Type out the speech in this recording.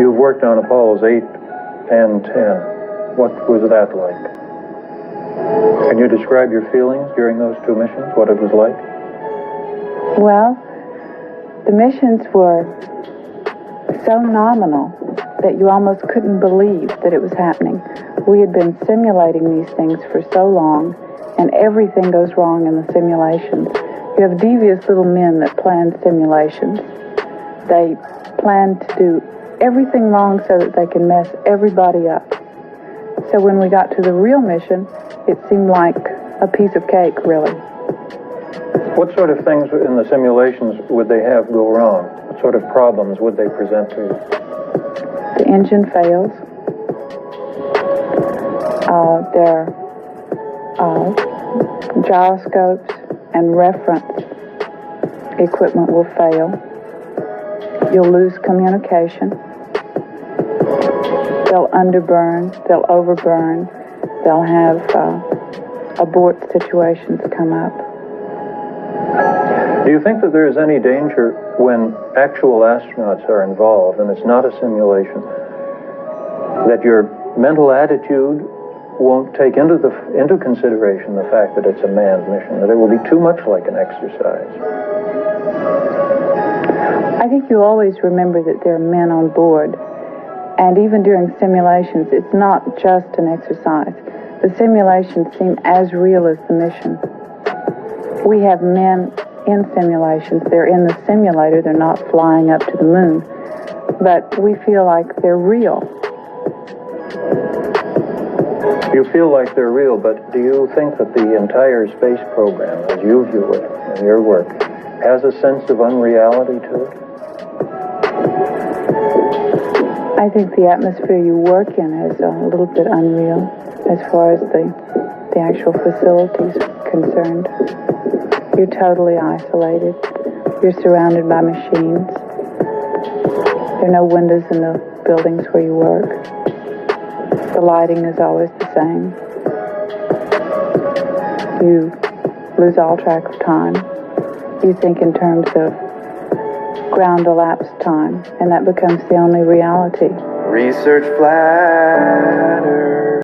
You've worked on Apollos 8 and 10. What was that like? Can you describe your feelings during those two missions, what it was like? Well, the missions were so nominal that you almost couldn't believe that it was happening. We had been simulating these things for so long, and everything goes wrong in the simulations. You have devious little men that plan simulations. They plan to do everything wrong so that they can mess everybody up. So when we got to the real mission, it seemed like a piece of cake, really. What sort of things in the simulations would they have go wrong? What sort of problems would they present to you? The engine fails. Their gyroscopes and reference equipment will fail. You'll lose communication. They'll underburn. They'll overburn. They'll have abort situations come up. Do you think that there is any danger when actual astronauts are involved and it's not a simulation, that your mental attitude won't take into consideration the fact that it's a manned mission, that it will be too much like an exercise? I think you always remember that there are men on board, and even during simulations, it's not just an exercise. The simulations seem as real as the mission. We have men in simulations. They're in the simulator. They're not flying up to the moon. But we feel like they're real. You feel like they're real, but do you think that the entire space program, as you view it in your work, has a sense of unreality to it? I think the atmosphere you work in is a little bit unreal as far as the actual facilities are concerned. You're totally isolated. You're surrounded by machines. There are no windows in the buildings where you work. The lighting is always the same. You lose all track of time. You think in terms of ground elapsed time, and that becomes the only reality. Research flatter.